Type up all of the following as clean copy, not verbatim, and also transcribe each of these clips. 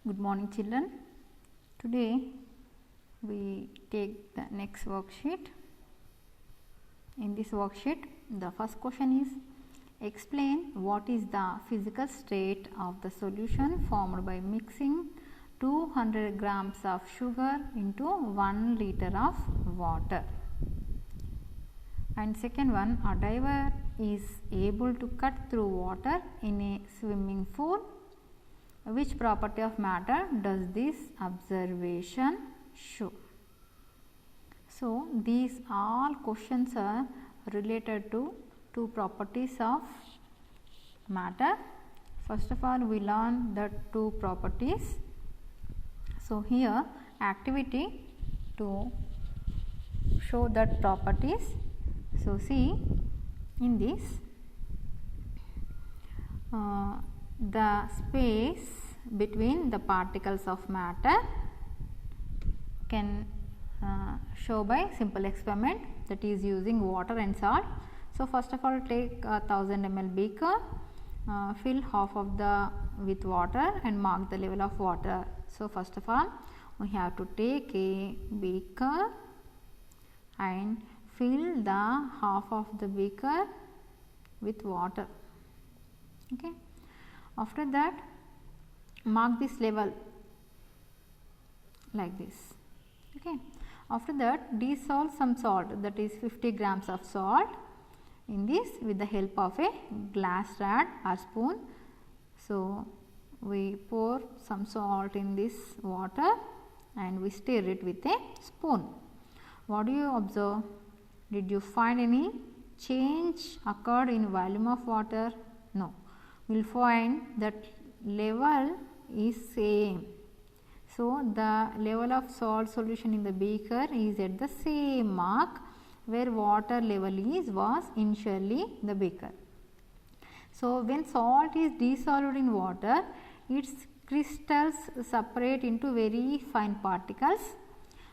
Good morning, children. Today we take the next worksheet. In this worksheet, the first question is explain what is the physical state of the solution formed by mixing 200 grams of sugar into 1 liter of water. And second one, a diver is able to cut through water in a swimming pool. Which property of matter does this observation show? So, these all questions are related to two properties of matter. First of all, we learn the two properties. So, here activity to show that properties. So, see in this the space between the particles of matter can show by simple experiment, that is using water and salt. So, first of all, take a 1000 ml beaker, fill half of the with water and mark the level of water. So, first of all, we have to take a beaker and fill the half of the beaker with water. Okay. After that, mark this level like this. Okay. After that, dissolve some salt, that is 50 grams of salt in this with the help of a glass rod or spoon. So, we pour some salt in this water and we stir it with a spoon. What do you observe? Did you find any change occurred in volume of water? No. We will find that level is same. So, the level of salt solution in the beaker is at the same mark where water level was initially the beaker. So, when salt is dissolved in water, its crystals separate into very fine particles.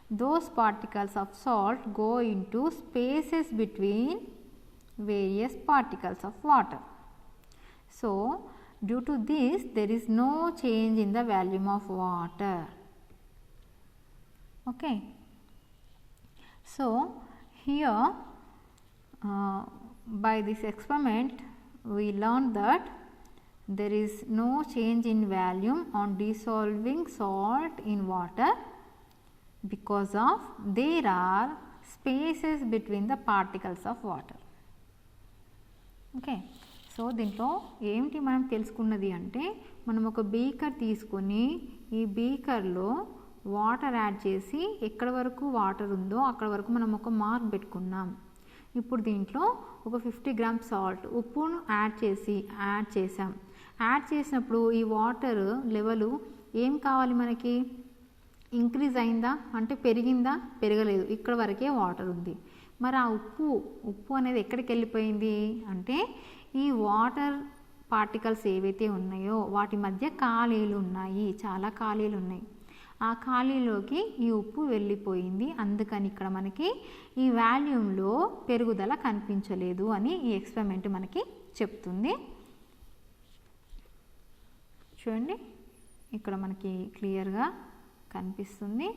Those particles of salt go into spaces between various particles of water. So, due to this, there is no change in the volume of water. Okay. So, here by this experiment, we learned that there is no change in volume on dissolving salt in water because of there are spaces between the particles of water. Okay. So దీంట్లో ఏమిటి మనం తెలుసుకున్నది అంటే, మనం ఒక beaker తీసుకొని ఈ బీకర్లో water add చేసి ఎక్కడ వరకు వాటర్ ఉందో అక్కడ వరకు మనం ఒక మార్క్ పెట్టుకున్నాం. ఇప్పుడు దీంట్లో ఒక 50 గ్రామ్స్ సాల్ట్ ఉప్పును యాడ్ చేసాం. యాడ్ చేసినప్పుడు ఈ వాటర్ లెవెల్ ఏం కావాలి మనకి? ఇంక్రీజ్ అయిందా అంటే పెరిగిందా? పెరగలేదు, ఇక్కడ వరకే వాటర్ ఉంది. మరి ఆ ఉప్పు అనేది ఎక్కడికి వెళ్ళిపోయింది అంటే, ఈ వాటర్ పార్టికల్స్ ఏవైతే ఉన్నాయో వాటి మధ్య ఖాళీలు ఉన్నాయి, చాలా ఖాళీలు ఉన్నాయి. ఆ ఖాళీలోకి ఈ ఉప్పు వెళ్ళిపోయింది. అందుకని ఇక్కడ మనకి ఈ వాల్యూమ్లో పెరుగుదల కనిపించలేదు అని ఈ ఎక్స్పెరిమెంట్ మనకి చెప్తుంది. చూడండి, ఇక్కడ మనకి క్లియర్గా కనిపిస్తుంది.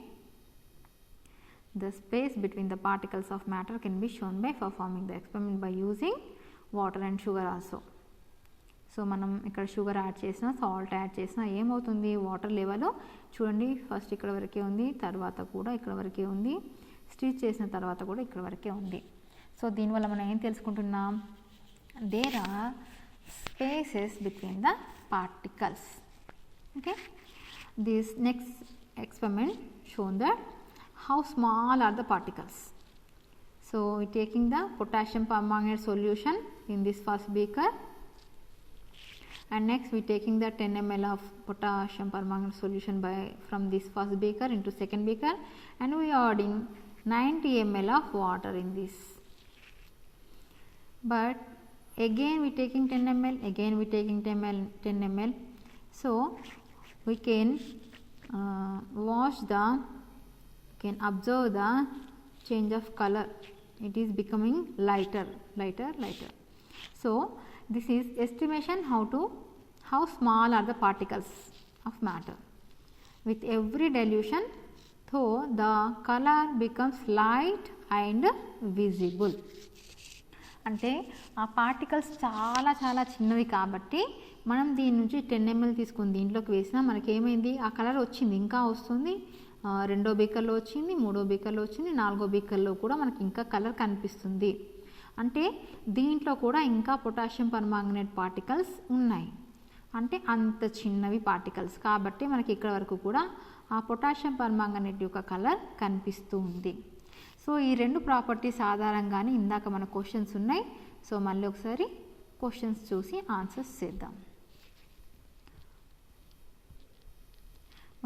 The space between the particles of matter can be shown by performing the experiment by using water and sugar also. So మనం ఇక్కడ షుగర్ యాడ్ చేసినా సాల్ట్ యాడ్ చేసినా ఏమవుతుంది? వాటర్ లెవెల్ చూడండి, ఫస్ట్ ఇక్కడ వరకే ఉంది, తర్వాత కూడా ఇక్కడ వరకే ఉంది, స్టిచ్ చేసిన తర్వాత కూడా ఇక్కడ వరకే ఉంది. సో దీనివల్ల మనం ఏం తెలుసుకుంటున్నాం? There are spaces between the particles. Okay. This next experiment shown that how small are the particles. So, we taking the potassium permanganate solution in this first beaker, and next we taking the 10 ml of potassium permanganate solution from this first beaker into second beaker, and we are adding 90 ml of water in this. But again we taking 10 ml, again we taking 10 ml. So, we can can observe the change of color. It is becoming lighter. So, this is estimation how small are the particles of matter. with every dilution, so the color becomes light and visible. అంటే ఆ particles చాలా చాలా చిన్నవి కాబట్టి మనం దీని నుంచి 10 ml తీసుకుని దీంట్లోకి వేసినా మనకి ఏమైంది, ఆ కలర్ వచ్చింది, ఇంకా వస్తుంది. రెండో బీకర్లో వచ్చింది, మూడో బీకర్లో వచ్చింది, నాలుగో బీకర్లో కూడా మనకి ఇంకా కలర్ కనిపిస్తుంది. అంటే దీంట్లో కూడా ఇంకా పొటాషియం పర్మాంగనేట్ పార్టికల్స్ ఉన్నాయి. అంటే అంత చిన్నవి పార్టికల్స్ కాబట్టి మనకి ఇక్కడ వరకు కూడా ఆ పొటాషియం పర్మాంగనేట్ యొక్క కలర్ కనిపిస్తూ ఉంది. సో ఈ రెండు ప్రాపర్టీస్ ఆధారంగానే ఇందాక మన క్వశ్చన్స్ ఉన్నాయి. సో మళ్ళీ ఒకసారి క్వశ్చన్స్ చూసి ఆన్సర్స్ చేద్దాం.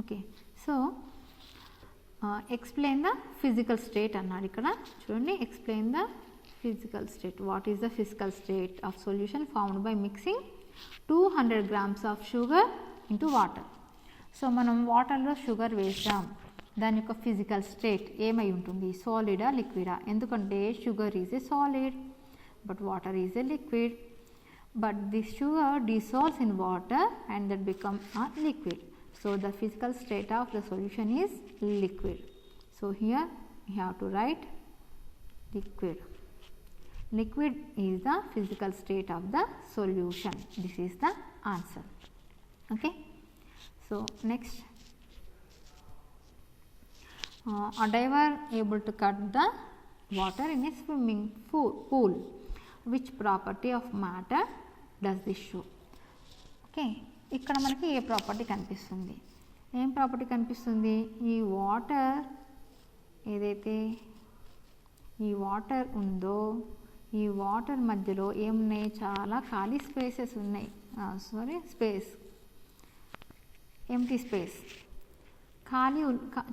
Okay, so explain the physical state అన్నాడు ఇక్కడ. చూడండి, explain the physical state. What is the physical state of solution found by mixing 200 grams of sugar into water. So మనం వాటర్లో షుగర్ వేసాం, దాని యొక్క ఫిజికల్ స్టేట్ ఏమై ఉంటుంది, సాలిడా లిక్విడా? ఎందుకంటే sugar is a solid but water is a liquid. But this sugar dissolves in water and that become a liquid. So the physical state of the solution is liquid. So here you have to write liquid. Liquid is the physical state of the solution. This is the answer. Okay. So next, a diver able to cut the water in a swimming pool. Which property of matter does this show? Okay, ఇక్కడ మనకి ఏ property కనిపిస్తుంది? ఏం property కనిపిస్తుంది? ఈ water ఏదైతే ఈ water ఉందో ఈ వాటర్ మధ్యలో ఏమున్నాయి, చాలా ఖాళీ స్పేసెస్ ఉన్నాయి. ఎంటీ స్పేస్,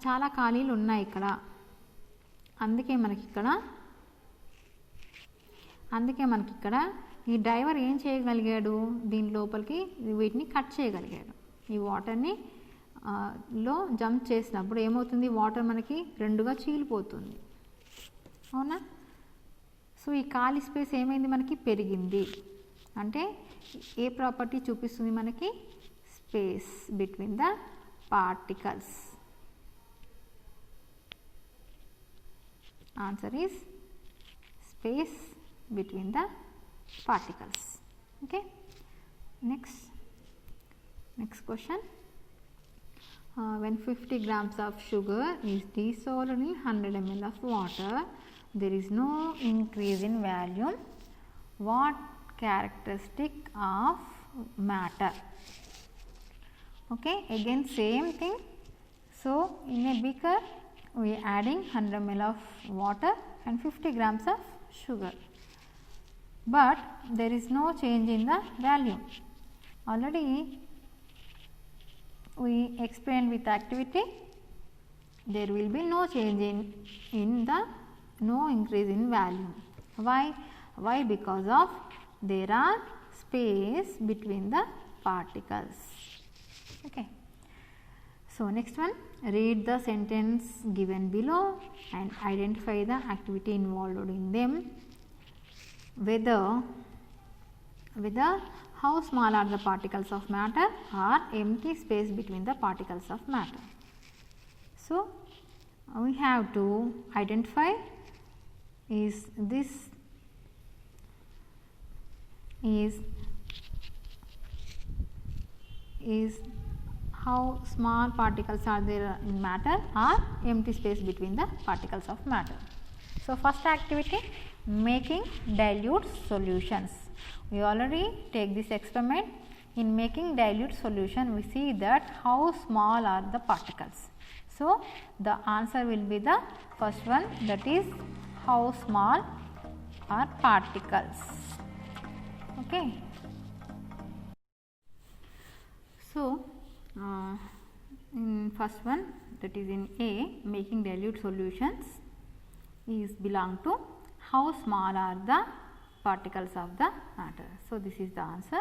చాలా ఖాళీలు ఉన్నాయి ఇక్కడ. అందుకే మనకి ఇక్కడ ఈ డైవర్ ఏం చేయగలిగాడు, దీని లోపలికి వీటిని కట్ చేయగలిగాడు. ఈ వాటర్ని లో జంప్ చేసినప్పుడు ఏమవుతుంది, వాటర్ మనకి రెండుగా చీలిపోతుంది, అవునా? సో ఈ ఖాళీ స్పేస్ ఏమైంది, మనకి పెరిగింది. అంటే ఏ ప్రాపర్టీ చూపిస్తుంది మనకి? Space between the particles. Answer is space between the particles. Okay, next question. When 50 grams of sugar is dissolved in 100 ml of water, there is no increase in volume. What characteristic of matter? Okay, again same thing. So in a beaker we are adding 100 ml of water and 50 grams of sugar, but there is no change in the volume. Already we explained with activity, there will be no change no increase in volume. Why? Because of there are space between the particles. Okay, so next one, read the sentence given below and identify the activity involved in them. Whether how small are the particles of matter or empty space between the particles of matter. So we have to identify, is how small particles are there in matter or empty space between the particles of matter. So first activity, making dilute solutions. We already take this experiment. In making dilute solution, we see that how small are the particles. So the answer will be the first one, that is how small are particles. Okay. So in first one, that is in A, making dilute solutions is belong to how small are the particles of the matter. So this is the answer.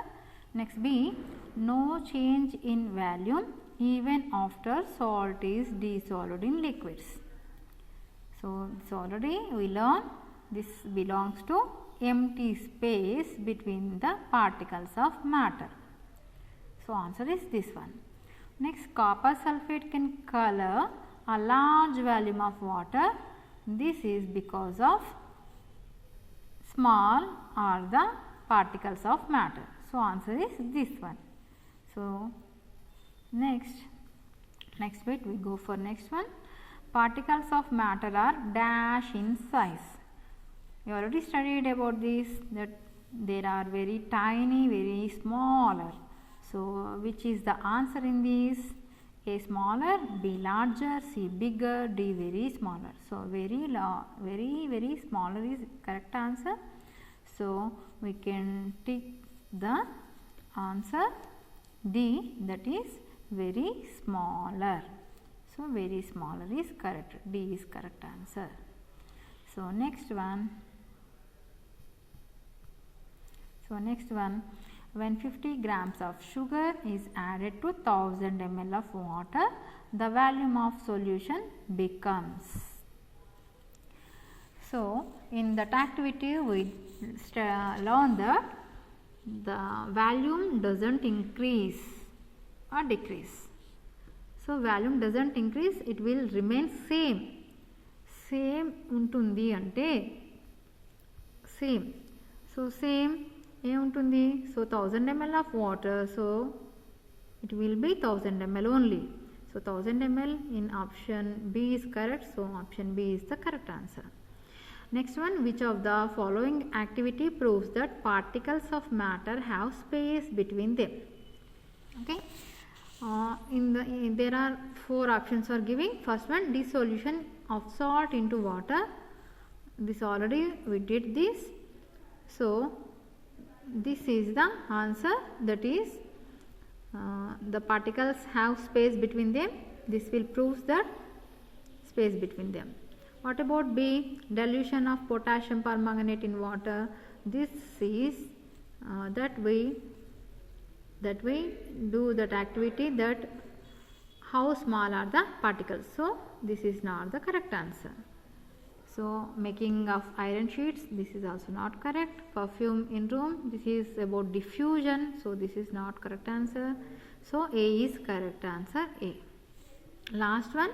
Next B, no change in volume even after salt is dissolved in liquids. So this already we learn, this belongs to empty space between the particles of matter. So answer is this one. Next, copper sulfate can color a large volume of water. This is because of small are the particles of matter. So, answer is this one. So, next bit we go for next one. Particles of matter are dash in size. You already studied about this, that there are very tiny, very smaller. So, which is the answer in this? A smaller, B larger, C bigger, D very smaller. So, very smaller is correct answer. So, we can tick the answer D, that is very smaller. So, very smaller is correct. D is correct answer. So, next one. When 50 grams of sugar is added to 1000 ml of water, the volume of solution becomes. So, in that activity we learn that the volume doesn't increase or decrease. So, volume doesn't increase, it will remain same. Same untundi ante same. So, same ఏముంటుంది? So, 1000 ml of water, so it will be 1000 ml only. So, 1000 ml in option B is correct. So, option B is the correct answer. Next one, which of the following activity proves that particles of matter have space between them? Okay. There are 4 options are giving. First one, dissolution of salt into water. This already we did this. So, this is the answer, that is the particles have space between them. This will prove that space between them. What about B, dilution of potassium permanganate in water? This is that we do that activity, that how small are the particles. So, this is not the correct answer. So, making of iron sheets, this is also not correct. Perfume in room, this is about diffusion. So, this is not correct answer. So, A is correct answer, A. Last one,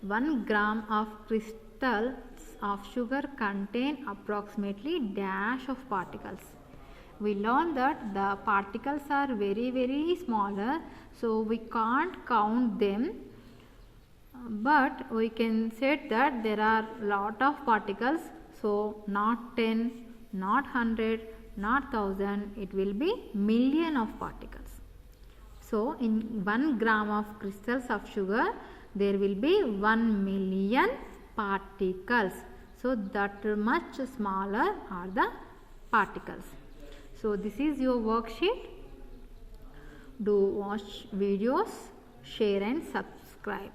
1 gram of crystals of sugar contain approximately dash of particles. We learned that the particles are very smaller. So, we can't count them. But we can say that there are lot of particles. So, not 10, not 100, not 1000, it will be million of particles. So, in 1 gram of crystals of sugar, there will be 1 million particles. So, that much smaller are the particles. So, this is your worksheet. Do watch videos, share and subscribe.